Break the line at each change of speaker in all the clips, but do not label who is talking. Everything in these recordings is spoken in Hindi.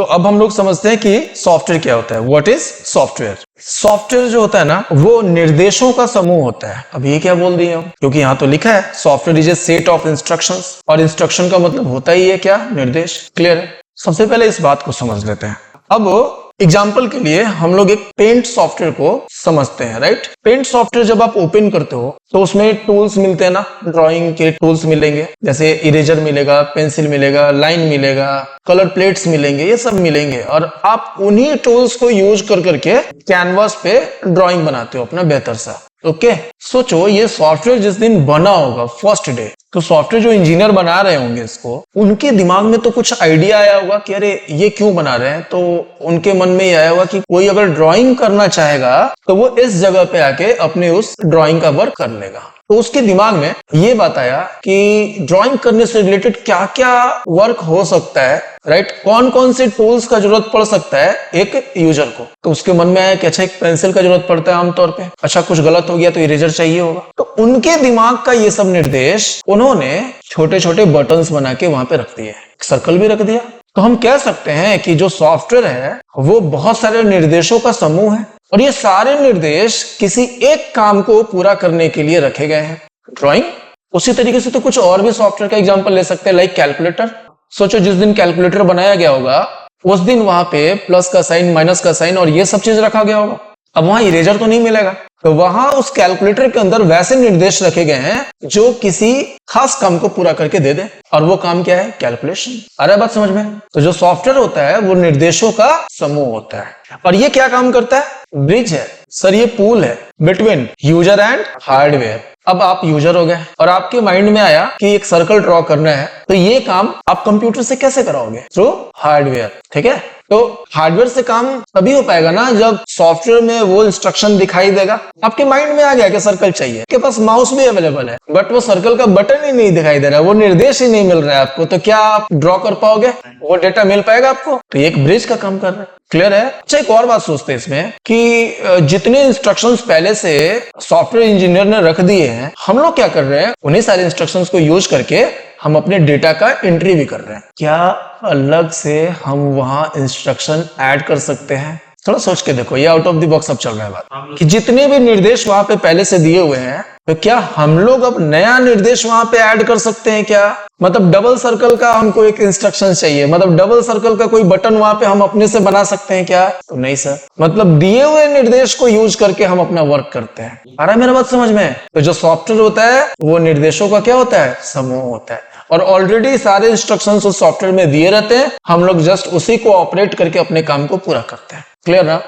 तो अब हम लोग समझते हैं कि सॉफ्टवेयर क्या होता है। What is software? सॉफ्टवेयर जो होता है ना, वो निर्देशों का समूह होता है। अब ये क्या बोल दिए हम, क्योंकि यहाँ तो लिखा है software is a set of instructions, और इंस्ट्रक्शन का मतलब होता ही है क्या, निर्देश। क्लियर है? सबसे पहले इस बात को समझ लेते हैं। अब एग्जाम्पल के लिए हम लोग एक पेंट सॉफ्टवेयर को समझते हैं, राइट। पेंट सॉफ्टवेयर जब आप ओपन करते हो तो उसमें टूल्स मिलते हैं ना, ड्राइंग के टूल्स मिलेंगे, जैसे इरेजर मिलेगा, पेंसिल मिलेगा, लाइन मिलेगा, कलर प्लेट्स मिलेंगे, ये सब मिलेंगे, और आप उन्हीं टूल्स को यूज कर करके कैनवास पे ड्राइंग बनाते हो अपना बेहतर सा। ओके, सोचो ये सॉफ्टवेयर जिस दिन बना होगा फर्स्ट डे, तो सॉफ्टवेयर जो इंजीनियर बना रहे होंगे इसको, उनके दिमाग में तो कुछ आइडिया आया होगा कि अरे ये क्यों बना रहे हैं। तो उनके मन में ये आया होगा कि कोई अगर ड्राइंग करना चाहेगा तो वो इस जगह पे आके अपने उस ड्राइंग का वर्क कर लेगा। तो उसके दिमाग में ये बात आया कि ड्राइंग करने से रिलेटेड क्या क्या वर्क हो सकता है, राइट। कौन कौन से टूल्स का जरूरत पड़ सकता है एक यूजर को। तो उसके मन में आया कि अच्छा एक पेंसिल का जरूरत पड़ता है आमतौर पे, अच्छा कुछ गलत हो गया तो इरेजर चाहिए होगा। तो उनके दिमाग का ये सब निर्देश उन्होंने छोटे छोटे बटन्स बना के वहां पे रख दिए, सर्कल भी रख दिया। तो हम कह सकते हैं कि जो सॉफ्टवेयर है वो बहुत सारे निर्देशों का समूह है, और ये सारे निर्देश किसी एक काम को पूरा करने के लिए रखे गए हैं, ड्राइंग। उसी तरीके से तो कुछ और भी सॉफ्टवेयर का एग्जांपल ले सकते हैं, लाइक कैलकुलेटर। सोचो जिस दिन कैलकुलेटर बनाया गया होगा उस दिन वहां पे प्लस का साइन, माइनस का साइन और ये सब चीज रखा गया होगा। अब वहां इरेजर तो नहीं मिलेगा, तो वहां उस कैलकुलेटर के अंदर वैसे निर्देश रखे गए हैं जो किसी खास काम को पूरा करके दे दे, और वो काम क्या है, कैलकुलेशन। आ रहा है बात समझ में? तो जो सॉफ्टवेयर होता है वो निर्देशों का समूह होता है, और ये क्या काम करता है, ब्रिज है सर, ये पुल है बिटवीन यूजर एंड हार्डवेयर। अब आप यूजर हो गए और आपके माइंड में आया कि एक सर्कल ड्रॉ करना है, तो ये काम आप कंप्यूटर से कैसे कराओगे, थ्रू हार्डवेयर। ठीक है, तो हार्डवेयर से काम तभी हो पाएगा ना जब सॉफ्टवेयर में वो इंस्ट्रक्शन दिखाई देगा। आपके माइंड में आ गया कि सर्कल चाहिए, आपके पास माउस भी अवेलेबल है, बट वो सर्कल का बटन ही नहीं दिखाई दे रहा है, वो निर्देश ही नहीं मिल रहा है आपको, तो क्या आप ड्रॉ कर पाओगे, वो डेटा मिल पाएगा आपको? तो ये एक ब्रिज का काम कर रहा है। क्लियर है? अच्छा एक और बात सोचते हैं इसमें कि जितने इंस्ट्रक्शंस पहले से सॉफ्टवेयर इंजीनियर ने रख दिए हैं, हम लोग क्या कर रहे हैं, उन्हीं सारे इंस्ट्रक्शंस को यूज करके हम अपने डेटा का एंट्री भी कर रहे हैं। क्या अलग से हम वहां इंस्ट्रक्शन ऐड कर सकते हैं? थोड़ा सोच के देखो, ये आउट ऑफ द बॉक्स अब चल रहा है बात कि जितने भी निर्देश वहां पे पहले से दिए हुए हैं, तो क्या हम लोग अब नया निर्देश वहां पे ऐड कर सकते हैं क्या? मतलब डबल सर्कल का हमको एक इंस्ट्रक्शन चाहिए, मतलब डबल सर्कल का कोई बटन वहां पे हम अपने से बना सकते हैं क्या? तो नहीं सर, मतलब दिए हुए निर्देश को यूज करके हम अपना वर्क करते हैं। आ रहा है मेरा बात समझ में? तो जो सॉफ्टवेयर होता है वो निर्देशों का क्या होता है, समूह होता है, और ऑलरेडी सारे इंस्ट्रक्शंस उस सॉफ्टवेयर में दिए रहते हैं, हम लोग जस्ट उसी को ऑपरेट करके अपने काम को पूरा करते हैं। क्लियर ना?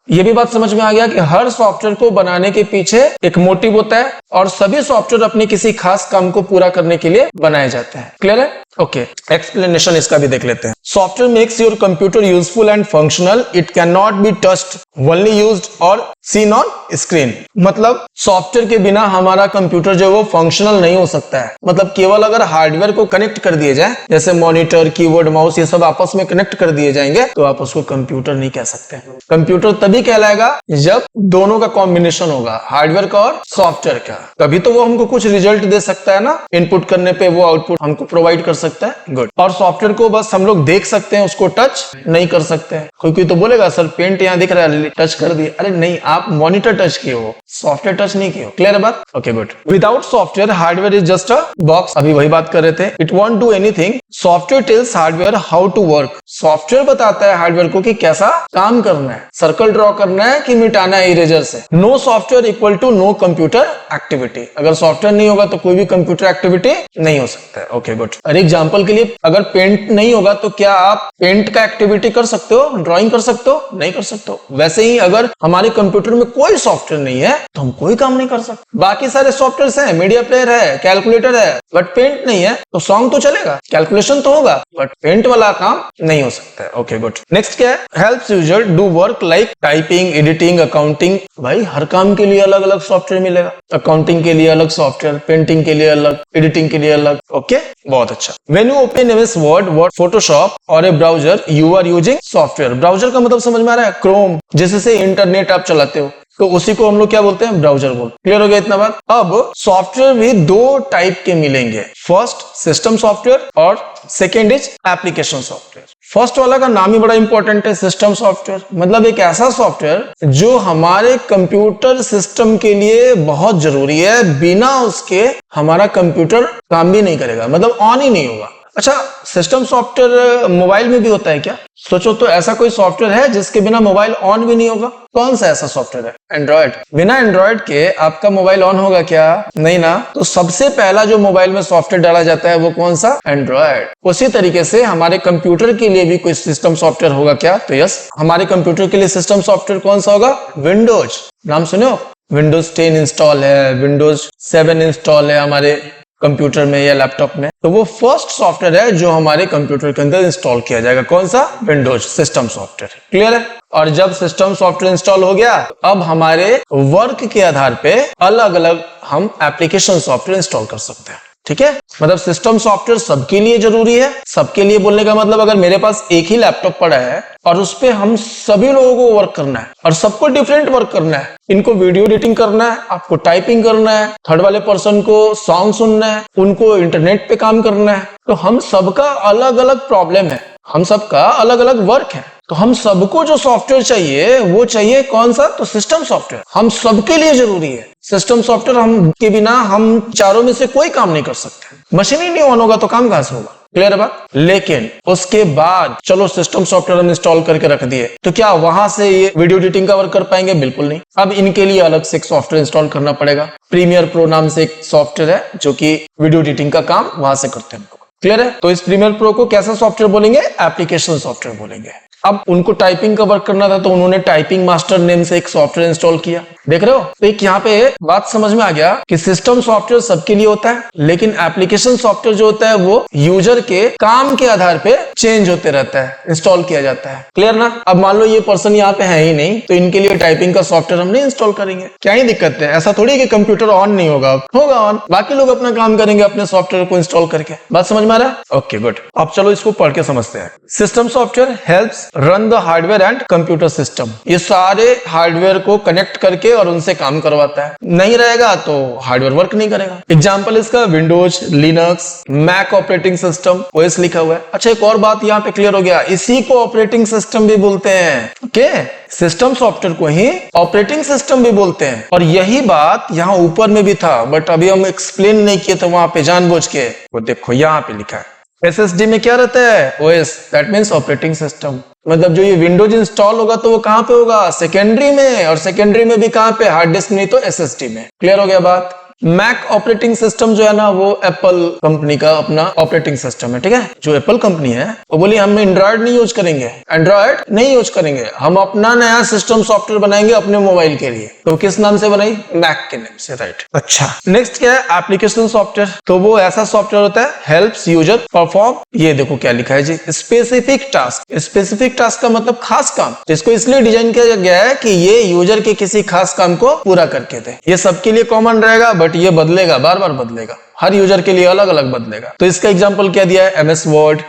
ये भी बात समझ में आ गया कि हर सॉफ्टवेयर को बनाने के पीछे एक मोटिव होता है, और सभी सॉफ्टवेयर अपने किसी खास काम को पूरा करने के लिए बनाए जाते हैं। क्लियर है? ओके, एक्सप्लेनेशन इसका भी देख लेते हैं। Software makes your computer useful and functional, it can not be touched, only used और सीन ऑन स्क्रीन। मतलब सॉफ्टवेयर के बिना हमारा कंप्यूटर जो है वो फंक्शनल नहीं हो सकता है। मतलब केवल अगर हार्डवेयर को कनेक्ट कर दिए जाए, जैसे मॉनिटर, कीबोर्ड, माउस, ये सब आपस में कनेक्ट कर दिए जाएंगे, तो आप उसको कंप्यूटर नहीं कह सकते। कंप्यूटर तभी कहलाएगा जब दोनों का कॉम्बिनेशन होगा, हार्डवेयर का और सॉफ्टवेयर का, तभी तो वो हमको कुछ रिजल्ट दे सकता है ना, इनपुट करने पे वो आउटपुट हमको प्रोवाइड कर सकता है। गुड। और सॉफ्टवेयर को बस हम लोग देख सकते हैं, उसको टच नहीं कर सकते हैं। कोई तो बोलेगा सर पेंट यहाँ दिख रहा है, टच कर दिया। अरे नहीं, आप मॉनिटर टच किए हो, सॉफ्टवेयर टच नहीं किए हो। क्लियर है बात? Okay good. Without software hardware is just a box, अभी वही बात कर रहे थे। It won't do anything, software tells hardware how to work. Software बताता है हार्डवेयर को कि कैसा काम करना है, सर्कल ड्रॉ करना है कि मिटाना है इरेजर से। No software equal to no computer activity. अगर सॉफ्टवेयर नहीं होगा तो कोई भी कंप्यूटर एक्टिविटी नहीं हो सकता है। Okay good. अरे एग्जांपल के लिए, अगर पेंट नहीं होगा तो क्या आप पेंट का एक्टिविटी कर सकते हो, ड्राइंग कर सकते हो? नहीं कर सकते हो। वैसे ही अगर हमारे कंप्यूटर में कोई सॉफ्टवेयर नहीं है तो हम कोई काम नहीं कर सकते। बाकी सारे सॉफ्टवेयर हैं, मीडिया प्लेयर है, कैलकुलेटर है, बट पेंट नहीं है, तो सॉन्ग तो चलेगा, कैलकुलेशन तो होगा, बट पेंट वाला काम नहीं हो सकता है। Okay good. नेक्स्ट क्या है? Helps user do work like typing, editing, accounting. भाई हर काम के लिए अलग अलग सॉफ्टवेयर मिलेगा, अकाउंटिंग के लिए अलग सॉफ्टवेयर, पेंटिंग के लिए अलग, एडिटिंग के लिए अलग। ओके, बहुत अच्छा। When you open MS Word, Photoshop और a browser, you are using software. Browser का मतलब समझ में आ रहा है? क्रोम, जिससे इंटरनेट आप चलाते हो, तो उसी को हम लोग क्या बोलते हैं? ब्राउजर बोलते हैं। क्लियर हो गया इतना बात? अब सॉफ्टवेयर भी दो टाइप के मिलेंगे, फर्स्ट सिस्टम सॉफ्टवेयर और second is application software. First वाला का नाम ही बड़ा इंपॉर्टेंट है, सिस्टम सॉफ्टवेयर। मतलब एक ऐसा सॉफ्टवेयर जो हमारे कंप्यूटर सिस्टम के लिए बहुत जरूरी है, बिना उसके हमारा कंप्यूटर काम भी नहीं करेगा, मतलब ऑन ही नहीं होगा। अच्छा, सिस्टम सॉफ्टवेयर मोबाइल में भी होता है क्या? सोचो तो, ऐसा कोई सॉफ्टवेयर है जिसके बिना मोबाइल ऑन भी नहीं होगा? कौन सा ऐसा सॉफ्टवेयर है? एंड्रॉयड। बिना एंड्रॉयड के आपका मोबाइल ऑन होगा क्या? नहीं ना। तो सबसे पहला जो मोबाइल में सॉफ्टवेयर डाला जाता है वो कौन सा? एंड्रॉयड। उसी तरीके से हमारे कंप्यूटर के लिए भी कोई सिस्टम सॉफ्टवेयर होगा क्या? तो यस, हमारे कंप्यूटर के लिए सिस्टम सॉफ्टवेयर कौन सा होगा? विंडोज। नाम सुने हो? विंडोज 10 इंस्टॉल है, विंडोज 7 इंस्टॉल है हमारे कंप्यूटर में या लैपटॉप में। तो वो फर्स्ट सॉफ्टवेयर है जो हमारे कंप्यूटर के अंदर इंस्टॉल किया जाएगा। कौन सा? Windows system software. क्लियर है? और जब सिस्टम सॉफ्टवेयर इंस्टॉल हो गया, अब हमारे वर्क के आधार पे अलग अलग हम एप्लीकेशन सॉफ्टवेयर इंस्टॉल कर सकते हैं। ठीक है? मतलब सिस्टम सॉफ्टवेयर सबके लिए जरूरी है। सबके लिए बोलने का मतलब, अगर मेरे पास एक ही लैपटॉप पड़ा है और उस पे हम सभी लोगों को वर्क करना है और सबको डिफरेंट वर्क करना है, इनको वीडियो एडिटिंग करना है, आपको टाइपिंग करना है, थर्ड वाले पर्सन को सॉन्ग सुनना है, उनको इंटरनेट पे काम करना है, तो हम सबका अलग अलग प्रॉब्लम है, हम सबका अलग अलग वर्क है। तो हम सबको जो सॉफ्टवेयर चाहिए वो चाहिए कौन सा? तो सिस्टम सॉफ्टवेयर। हम सबके लिए जरूरी है सिस्टम सॉफ्टवेयर। हम के बिना हम चारों में से कोई काम नहीं कर सकते। मशीन ही नहीं ऑन होगा तो काम कहां से होगा? क्लियर है बात? लेकिन उसके बाद चलो सिस्टम सॉफ्टवेयर हम इंस्टॉल करके रख दिए, तो क्या वहां से ये वीडियो एडिटिंग का वर्क कर पाएंगे? बिल्कुल नहीं। अब इनके लिए अलग से एक सॉफ्टवेयर इंस्टॉल करना पड़ेगा। प्रीमियर प्रो नाम से एक सॉफ्टवेयर है जो कि वीडियो एडिटिंग का काम वहां से करते हैं। क्लियर है? तो इस प्रीमियर प्रो को कैसा सॉफ्टवेयर बोलेंगे? एप्लीकेशन सॉफ्टवेयर बोलेंगे। अब उनको टाइपिंग का वर्क करना था तो उन्होंने टाइपिंग मास्टर नेम से एक सॉफ्टवेयर इंस्टॉल किया। देख रहे हो? तो एक यहाँ पे बात समझ में आ गया कि सिस्टम सॉफ्टवेयर सबके लिए होता है, लेकिन एप्लीकेशन सॉफ्टवेयर जो होता है वो यूजर के काम के आधार पे चेंज होते रहता है, इंस्टॉल किया जाता है। क्लियर ना? अब मान लो ये पर्सन यहाँ पे है ही नहीं, तो इनके लिए टाइपिंग का सॉफ्टवेयर हम नहीं इंस्टॉल करेंगे। क्या ही दिक्कत है? ऐसा थोड़ी कि कंप्यूटर ऑन नहीं होगा, होगा ऑन, बाकी लोग अपना काम करेंगे अपने सॉफ्टवेयर को इंस्टॉल करके। बात समझ में आ रहा है? Okay, good. अब चलो इसको पढ़ के समझते हैं। System software helps run the hardware and computer system. ये सारे हार्डवेयर को कनेक्ट करके और उनसे काम करवाता है। नहीं रहेगा तो हार्डवेयर वर्क नहीं करेगा। एग्जांपल इसका Windows, Linux, Mac operating system, OS लिखा हुआ है। अच्छा, एक और बात यहाँ पे क्लियर हो गया, इसी को ऑपरेटिंग सिस्टम भी बोलते हैं। ओके, सिस्टम सॉफ्टवेयर को ही ऑपरेटिंग सिस्टम भी बोलते हैं। और यही बात यहाँ ऊपर में भी था, बट अभी हम एक्सप्लेन नहीं किए तो वहां पे जानबूझ के, वो देखो यहाँ पे लिखा है। एसएसडी में क्या रहता है? OS, that means operating system. मतलब जो ये विंडोज इंस्टॉल होगा तो वो कहां पे होगा? सेकेंडरी में। और सेकेंडरी में भी कहां पे? हार्ड डिस्क नहीं तो एसएसडी में। क्लियर हो गया बात? मैक ऑपरेटिंग सिस्टम जो है ना, वो एप्पल कंपनी का अपना ऑपरेटिंग सिस्टम है। ठीक है? जो एप्पल कंपनी है वो बोली हम एंड्रॉयड नहीं यूज करेंगे, एंड्रॉयड नहीं यूज करेंगे, हम अपना नया सिस्टम सॉफ्टवेयर बनाएंगे अपने मोबाइल के लिए। तो किस नाम से बनाई? मैक के नाम से। राइट। अच्छा, नेक्स्ट क्या है? Application software. तो वो ऐसा सॉफ्टवेयर होता है हेल्प्स यूजर परफॉर्म, ये देखो क्या लिखा है जी, स्पेसिफिक टास्क। स्पेसिफिक टास्क का मतलब खास काम। इसको इसलिए डिजाइन किया गया है कि ये यूजर के किसी खास काम को पूरा करके दे। ये सबके लिए कॉमन रहेगा, बट ये बदलेगा, बार बार बदलेगा, हर यूजर के लिए अलग अलग बदलेगा। तो इसका एग्जांपल क्या दिया है? एमएस वर्ड,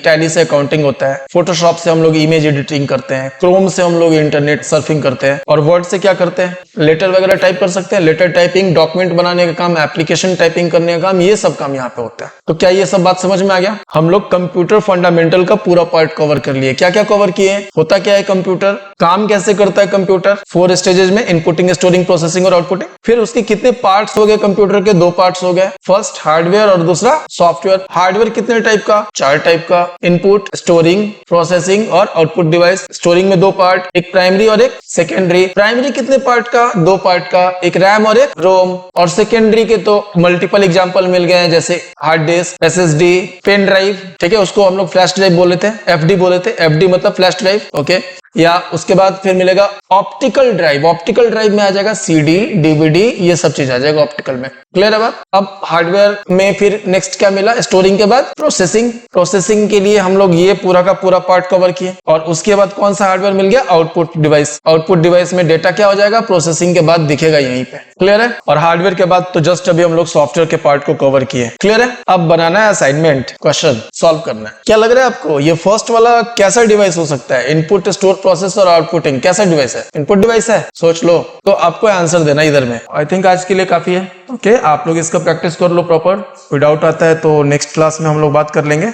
टैली से अकाउंटिंग होता है, फोटोशॉप से हम लोग इमेज एडिटिंग करते हैं, क्रोम से हम लोग इंटरनेट सर्फिंग करते हैं, और वर्ड से क्या करते हैं? लेटर वगैरह टाइप कर सकते हैं, लेटर टाइपिंग, डॉक्यूमेंट बनाने का काम, एप्लीकेशन टाइपिंग करने का काम, ये सब काम यहाँ पे होता है। तो क्या ये सब बात समझ में आ गया? हम लोग कंप्यूटर फंडामेंटल का पूरा पार्ट कवर कर लिए। क्या क्या कवर किए? होता क्या है कंप्यूटर, काम कैसे करता है कंप्यूटर, 4 स्टेजेस में, इनपुटिंग, स्टोरिंग, प्रोसेसिंग और आउटपुटिंग। फिर उसके कितने पार्ट्स हो गए कंप्यूटर के? 2 पार्ट्स हो गए, फर्स्ट हार्डवेयर और दूसरा सॉफ्टवेयर। हार्डवेयर कितने टाइप का? 4 टाइप का, इनपुट, स्टोरिंग, प्रोसेसिंग और आउटपुट डिवाइस। स्टोरिंग में 2 पार्ट, एक प्राइमरी और एक सेकेंडरी। प्राइमरी कितने पार्ट का? 2 पार्ट का, एक रैम और एक रोम। और सेकेंडरी के तो मल्टीपल एग्जांपल मिल गए हैं, जैसे hard disk, SSD, pen drive. ठीक है, उसको हम लोग फ्लैश ड्राइव बोल लेते हैं, एफडी बोल लेते हैं, एफडी मतलब फ्लैश ड्राइव। ओके, या उसके बाद फिर मिलेगा ऑप्टिकल ड्राइव। ऑप्टिकल ड्राइव में आ जाएगा सीडी, डीवीडी, ये सब चीज आ जाएगा ऑप्टिकल में। क्लियर है बात? अब हार्डवेयर में फिर नेक्स्ट क्या मिला? स्टोरिंग के बाद प्रोसेसिंग। प्रोसेसिंग के लिए हम लोग ये पूरा का पूरा पार्ट कवर किए। और उसके बाद कौन सा हार्डवेयर मिल गया? Output device. आउटपुट डिवाइस में डेटा क्या हो जाएगा? प्रोसेसिंग के बाद दिखेगा यहीं पे। क्लियर है? और हार्डवेयर के बाद तो जस्ट अभी हम लोग सॉफ्टवेयर के पार्ट को कवर किए। क्लियर है? अब बनाना है असाइनमेंट, क्वेश्चन सॉल्व करना है। क्या लग रहा है आपको ये फर्स्ट वाला कैसा डिवाइस हो सकता है? इनपुट, स्टोर, प्रोसेस और आउटपुटिंग कैसा डिवाइस है? इनपुट डिवाइस है, सोच लो। तो आपको आंसर देना इधर में। आई थिंक आज के लिए काफी है। ओके, आप लोग इसका प्रैक्टिस कर लो प्रॉपर। कोई डाउट आता है तो नेक्स्ट क्लास में हम लोग बात कर लेंगे।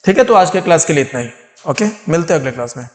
ठीक है, तो आज के क्लास के लिए इतना ही। ओके, मिलते हैं अगले क्लास में।